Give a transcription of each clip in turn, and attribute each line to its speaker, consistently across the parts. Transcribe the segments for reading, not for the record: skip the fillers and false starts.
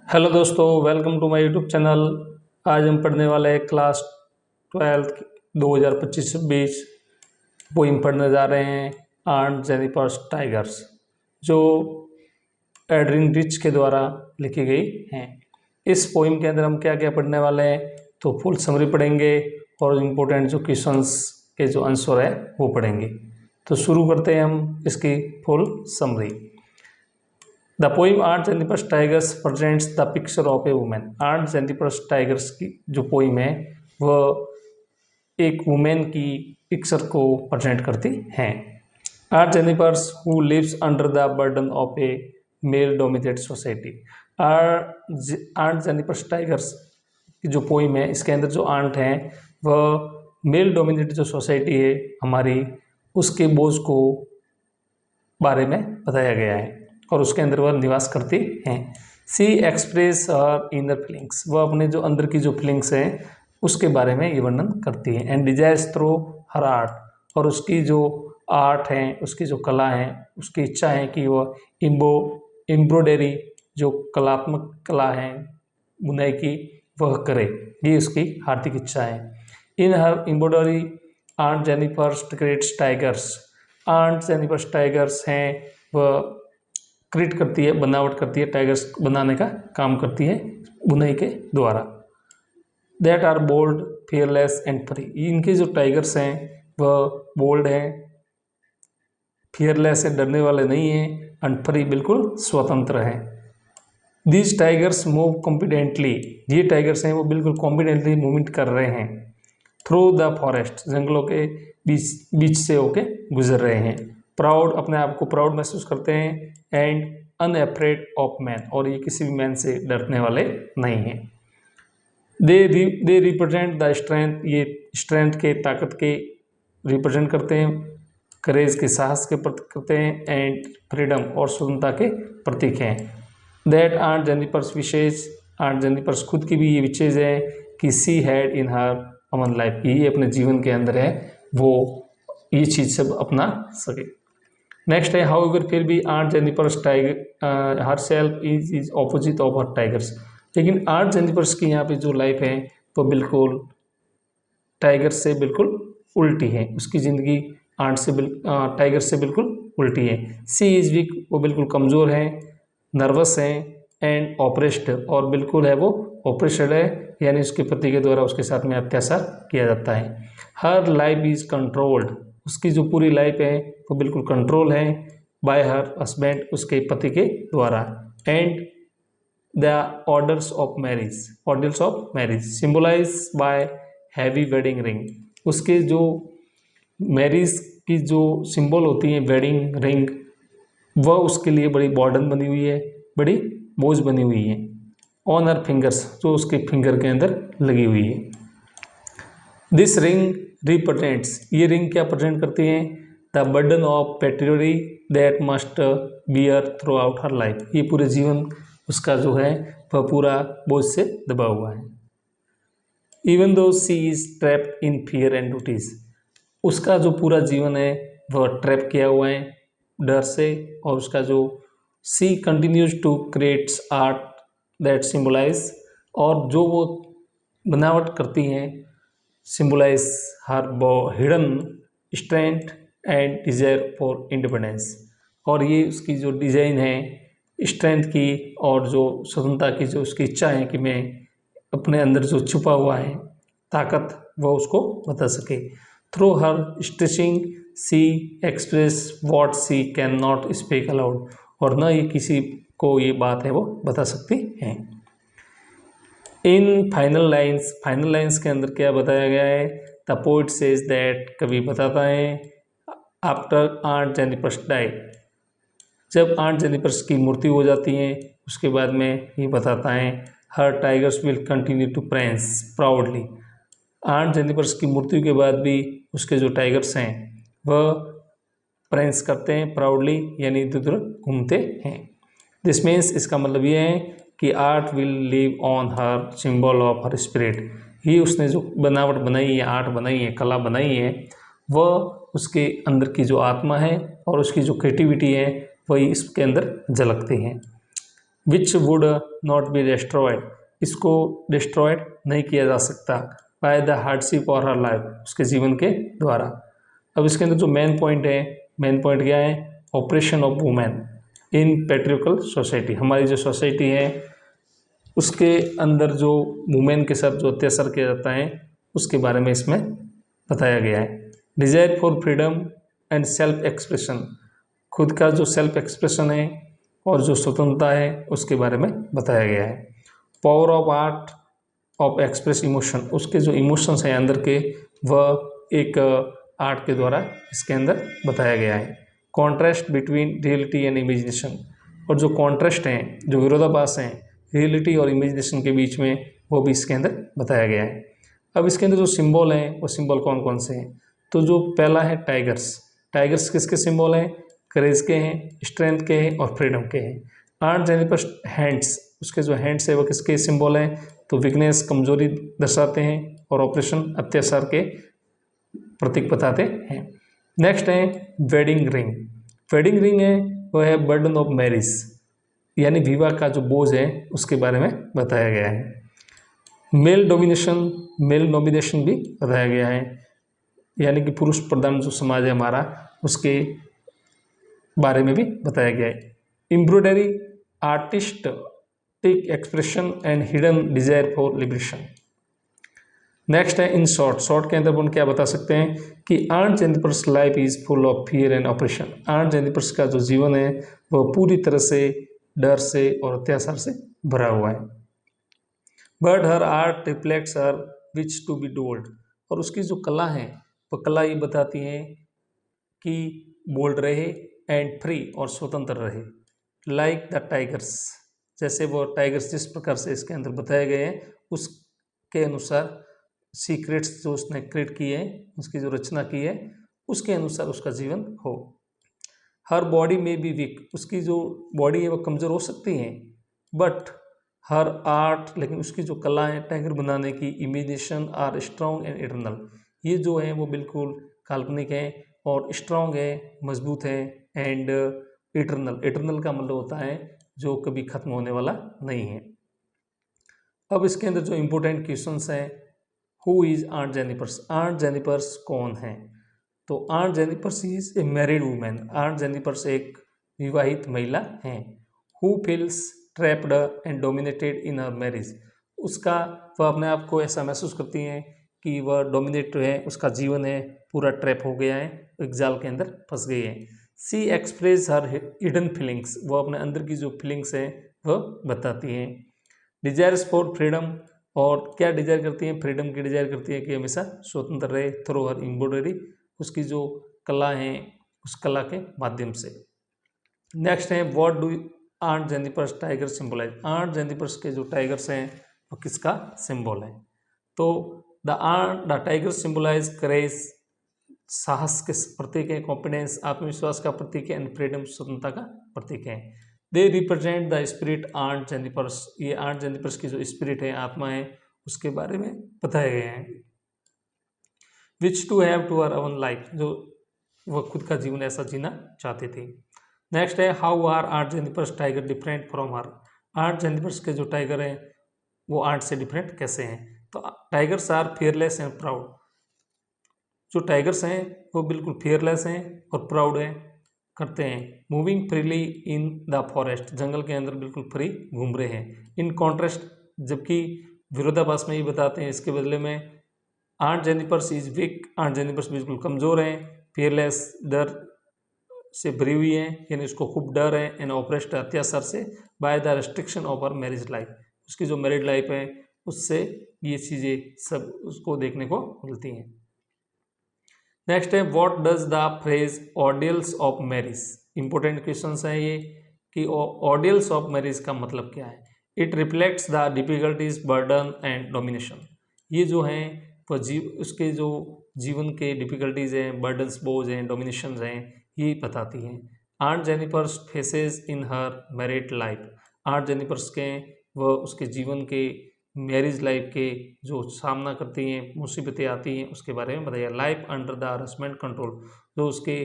Speaker 1: Hello दोस्तों, welcome to my YouTube channel. आज हम पढ़ने वाले हैं क्लास 12 2025-26 पोइम पढ़ने जा रहे हैं ऑन जेनिफर टाइगर्स, जो एड्रिन रिच के द्वारा लिखी गई हैं। इस पोइम के अंदर हम क्या क्या पढ़ने वाले हैं, तो फुल समरी पढ़ेंगे और इम्पोर्टेंट जो क्वेश्चंस के जो आंसर है वो पढ़ेंगे। तो शुरू करते हैं हम इसकी full summary. The poem art Jennifer tigers presents the picture of A women. Art Jennifer tigers की जो पोइम है वह एक वुमेन की पिक्चर को प्रेजेंट करती हैं। Aunt Jennifer's who lives under the burden of a male dominated society. Aunt Jennifer tigers की जो पोइम है, इसके अंदर जो आंट हैं वह मेल डोमिनेटेड जो सोसाइटी है हमारी, उसके बोझ को बारे में बताया गया है और उसके अंदर वह निवास करती हैं। सी एक्सप्रेस हर इनर फीलिंग्स, वह अपने जो अंदर की जो फीलिंग्स हैं उसके बारे में ये वर्णन करती है। And desires through her art, और उसकी जो आर्ट है, उसकी जो कला है, उसकी इच्छा है कि वह एम्ब्रॉयडरी जो कलात्मक कला है बुनाई की वह करे, ये उसकी हार्दिक इच्छा है। In her embroidery aunt Jennifer creates tigers. Aunt Jennifer tigers हैं वह क्रिएट करती है, बनावट करती है, टाइगर्स बनाने का काम करती है बुनाई के द्वारा। That are bold fearless and free, इनके जो टाइगर्स हैं वह बोल्ड हैं, फियरलेस है, डरने वाले नहीं हैं, एंड फ्री बिल्कुल स्वतंत्र हैं। दीज टाइगर्स मूव कॉन्फिडेंटली, ये टाइगर्स हैं वो बिल्कुल कॉन्फिडेंटली मूवमेंट कर रहे हैं। थ्रू द फॉरेस्ट, जंगलों के बीच से होके गुजर रहे हैं। प्राउड, अपने आप को प्राउड महसूस करते हैं। एंड अनअफ्रेड ऑफ मैन, और ये किसी भी मैन से डरने वाले नहीं हैं। दे रिप्रेजेंट द स्ट्रेंथ, ये स्ट्रेंथ के, ताकत के रिप्रेजेंट करते हैं। करेज के, साहस के प्रतीक करते हैं। एंड फ्रीडम, और स्वतंत्रता के प्रतीक हैं। दैट आंट जेनिफर्स विशेष, आंट जेनिफर्स खुद की भी ये विशेष है कि she had in her Aman life, ये अपने जीवन के अंदर है वो ये चीज़ सब अपना सके। नेक्स्ट है हाउएवर, फिर भी art Jennifer's tiger her self is opposite of her tigers, लेकिन आर्ट जेनिफर्स की यहाँ पे जो लाइफ है वो बिल्कुल टाइगर से बिल्कुल उल्टी है। उसकी ज़िंदगी आर्ट से टाइगर से बिल्कुल उल्टी है। सी इज वीक, वो बिल्कुल कमज़ोर है, नर्वस है। एंड ऑपरेस्ड, और बिल्कुल है वो ऑपरेस्ड है, यानी उसके पति के द्वारा उसके साथ में अत्याचार किया जाता है। हर लाइफ इज कंट्रोल्ड, उसकी जो पूरी लाइफ है वो बिल्कुल कंट्रोल है बाय हर हस्बैंड, उसके पति के द्वारा। And the orders of marriage symbolize by heavy wedding ring, उसके जो मैरिज की जो सिंबल होती है वेडिंग रिंग, वह उसके लिए बड़ी बॉर्डन बनी हुई है, बड़ी बोझ बनी हुई है। ऑन हर फिंगर्स, जो उसके फिंगर के अंदर लगी हुई है। दिस रिंग रिप्रेजेंट्स, ये रिंग क्या प्रेजेंट करती हैं? The burden of patriarchy that must bear throughout her life, ये पूरे जीवन उसका जो है वह पूरा बोझ से दबा हुआ है। Even though she is trapped in fear and duties, उसका जो पूरा जीवन है वह ट्रैप किया हुआ है डर से, और उसका जो she continues to creates art that symbolize, और जो वो बनावट करती हैं symbolize her hidden strength and desire for independence, और ये उसकी जो डिजाइन है स्ट्रेंथ की और जो स्वतंत्रता की जो उसकी इच्छा है कि मैं अपने अंदर जो छुपा हुआ है ताकत वह उसको बता सके। Through her stitching she express what she can not speak aloud, और न ये किसी को ये बात है वो बता सकती हैं। इन फाइनल लाइन्स के अंदर क्या बताया गया है? द पोइट सेज दैट, कवि बताता है, आफ्टर आंट जेनिफर डाई, जब आंट जेनिफर की मृत्यु हो जाती है उसके बाद में ये बताता है her tigers will continue to prance proudly, aunt Jennifer की मृत्यु के बाद भी उसके जो टाइगर्स हैं वह प्रेंस करते हैं प्राउडली, यानी इधर उधर घूमते हैं। दिस मीन्स, इसका मतलब ये है कि art will live on her symbol of her spirit, ही उसने जो बनावट बनाई है, आर्ट बनाई है, कला बनाई है, वह उसके अंदर की जो आत्मा है और उसकी जो क्रिएटिविटी है वही इसके अंदर झलकती हैं। Which would not be destroyed, इसको डिस्ट्रॉयड नहीं किया जा सकता, बाय द हार्डशिप और हर लाइफ, उसके जीवन के द्वारा। अब इसके अंदर जो मेन पॉइंट है, मेन पॉइंट क्या है, operation of women in patriarchal society, हमारी जो सोसाइटी है उसके अंदर जो वुमेन के साथ जो अत्याचार किया जाता है उसके बारे में इसमें बताया गया है। Desire for freedom and self expression, खुद का जो सेल्फ एक्सप्रेशन है और जो स्वतंत्रता है उसके बारे में बताया गया है। Power of art of express emotion, उसके जो इमोशंस हैं अंदर के वह एक आर्ट के द्वारा इसके अंदर बताया गया है। Contrast between reality and imagination, और जो कॉन्ट्रास्ट हैं, जो विरोधाभास हैं रियलिटी और इमेजिनेशन के बीच में, वो भी इसके अंदर बताया गया है। अब इसके अंदर जो सिंबल हैं वो सिंबल कौन कौन से हैं, तो जो पहला है टाइगर्स, टाइगर्स किसके सिंबल हैं, करेज के हैं, स्ट्रेंथ के हैं और फ्रीडम के हैं। आर्ट यानी पर हैंड्स, उसके जो हैंड्स है वो किसके सिंबल हैं, तो वीकनेस, कमजोरी दर्शाते हैं, और ऑपरेशन, अत्याचार के प्रतीक बताते हैं। नेक्स्ट है वेडिंग रिंग, वेडिंग रिंग है वह है बर्डन ऑफ मैरिज, यानी विवाह का जो बोझ है उसके बारे में बताया गया है। मेल डोमिनेशन, मेल नॉमिनेशन भी बताया गया है, यानी कि पुरुष प्रधान जो समाज है हमारा उसके बारे में भी बताया गया है। Embroidery, artistic expression and hidden desire for liberation. Next है इन शॉर्ट, शॉर्ट के अंदर हम क्या बता सकते हैं कि art Jennifer's life is full of fear and operation, art Jennifer's का जो जीवन है वह पूरी तरह से डर से और अत्याचार से भरा हुआ है। But her art reflects her wish to be bold, और उसकी जो कला है वह कला ये बताती है कि बोल्ड रहे एंड फ्री, और स्वतंत्र रहे। लाइक द टाइगर्स, जैसे वो टाइगर्स जिस प्रकार से इसके अंदर बताए गए हैं उसके अनुसार सीक्रेट्स जो उसने क्रिएट किए हैं, उसकी जो रचना की है उसके अनुसार उसका जीवन हो। हर बॉडी में बी वीक, उसकी जो बॉडी है वो कमज़ोर हो सकती है, बट हर आर्ट, लेकिन उसकी जो कला है टाइगर बनाने की, imagination are strong and eternal, ये जो है वो बिल्कुल काल्पनिक है और स्ट्रॉन्ग है, मजबूत है, एंड इटर्नल, इटर्नल का मतलब होता है जो कभी खत्म होने वाला नहीं है। अब इसके अंदर जो इम्पोर्टेंट क्वेश्चंस हैं, who is art Jennifer's, art Jennifer's कौन है, तो art Jennifer's is a married women, art Jennifer's एक विवाहित महिला हैं। Who feels trapped and dominated in her marriage, उसका वह अपने आप को ऐसा महसूस करती हैं कि वह डोमिनेट है, उसका जीवन है पूरा ट्रैप हो गया है, एक जाल के अंदर फंस गई है। सी एक्सप्रेस हर हिडन फीलिंग्स, वो अपने अंदर की जो फीलिंग्स हैं वह बताती हैं। डिजायर्स फॉर फ्रीडम, और क्या डिजायर करती हैं, फ्रीडम की डिजायर करती है कि हमेशा स्वतंत्र रहे, थ्रू हर एम्ब्रॉयडरी, उसकी जो कला है उस कला के माध्यम से। नेक्स्ट है what do aunt Jennifer's tiger symbolize, aunt Jennifer's के जो टाइगर्स हैं वो किसका सिंबल है, तो द टाइगर सिंबलाइज करेज, साहस के प्रतीक है, कॉन्फिडेंस आत्मविश्वास का प्रतीक है, एंड फ्रीडम स्वतंत्रता का प्रतीक है। They represent the spirit art Jennifer's, ये आर्ट जेनिफर्स की जो स्पिरिट है, आत्मा है, उसके बारे में बताए गए हैं। Wish to have to our own life, जो वह खुद का जीवन ऐसा जीना चाहते थे। नेक्स्ट है how are aunt Jennifer's tiger different from her, aunt Jennifer's के जो टाइगर हैं वो आर्ट से डिफरेंट कैसे हैं, तो tigers are fearless and proud, जो टाइगर्स हैं वो बिल्कुल फियरलेस हैं और प्राउड है करते हैं। Moving freely in the forest, जंगल के अंदर बिल्कुल फ्री घूम रहे हैं। इन कॉन्ट्रास्ट, जबकि विरोधाभास में ही बताते हैं, इसके बदले में art Jennifer's is weak, art Jennifer's बिल्कुल कमज़ोर हैं, फियरलेस डर से भरी हुई है, यानी उसको खूब डर है, एंड ऑपरेस्ट अत्याचार से, by the restriction of our marriage life, उसकी जो मैरिड लाइफ है उससे ये चीज़ें सब उसको देखने को मिलती हैं। नेक्स्ट है what does the phrase ordeals of marriage, important question है ये कि ऑर्डियल्स ऑफ मैरिज का मतलब क्या है। It reflects the difficulties, burden and domination, ये जो हैं वो उसके जो जीवन के डिफिकल्टीज हैं, बर्डन्स, बोझ हैं, डोमिनेशन हैं, ये बताती हैं। आर्ट जेनिफर्स फेसेस इन हर मैरिड लाइफ, आर्ट जेनिफर्स के वह उसके जीवन के मैरिज लाइफ के जो सामना करती हैं, मुसीबतें आती हैं, उसके बारे में बताइए। Life under the husband control, जो उसके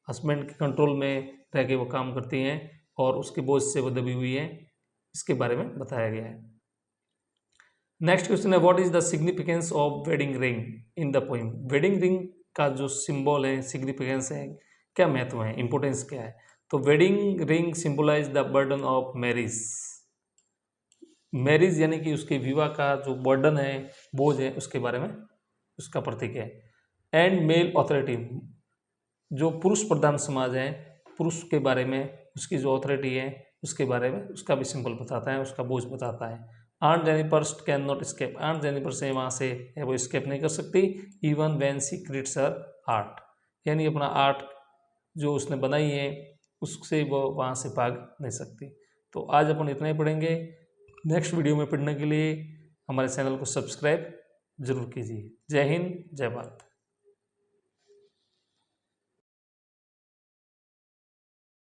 Speaker 1: हस्बैंड के कंट्रोल में रह के वो काम करती हैं और उसके बोझ से वो दबी हुई है। इसके बारे में बताया गया है। नेक्स्ट क्वेश्चन है, what is the significance of wedding ring in the poem. Wedding ring का जो सिंबल है, सिग्निफिकेंस है, क्या महत्व है, इंपोर्टेंस क्या है। तो wedding ring symbolize the burden of marriage. Marriage यानी कि उसके विवाह का जो बर्डन है, बोझ है, उसके बारे में उसका प्रतीक है। एंड मेल ऑथोरिटी, जो पुरुष प्रधान समाज है, पुरुष के बारे में उसकी जो अथॉरिटी है उसके बारे में उसका भी सिंबल बताता है, उसका बोझ बताता है। Aunt Jennifer can not escape, aunt Jennifer से वहाँ से है वो स्केप नहीं कर सकती। Even when she creates her art, यानी अपना आर्ट जो उसने बनाई है उससे वो वहाँ से भाग नहीं सकती। तो आज अपन इतना ही पढ़ेंगे। नेक्स्ट वीडियो में पढ़ने के लिए हमारे चैनल को सब्सक्राइब जरूर कीजिए। जय हिंद, जय भारत।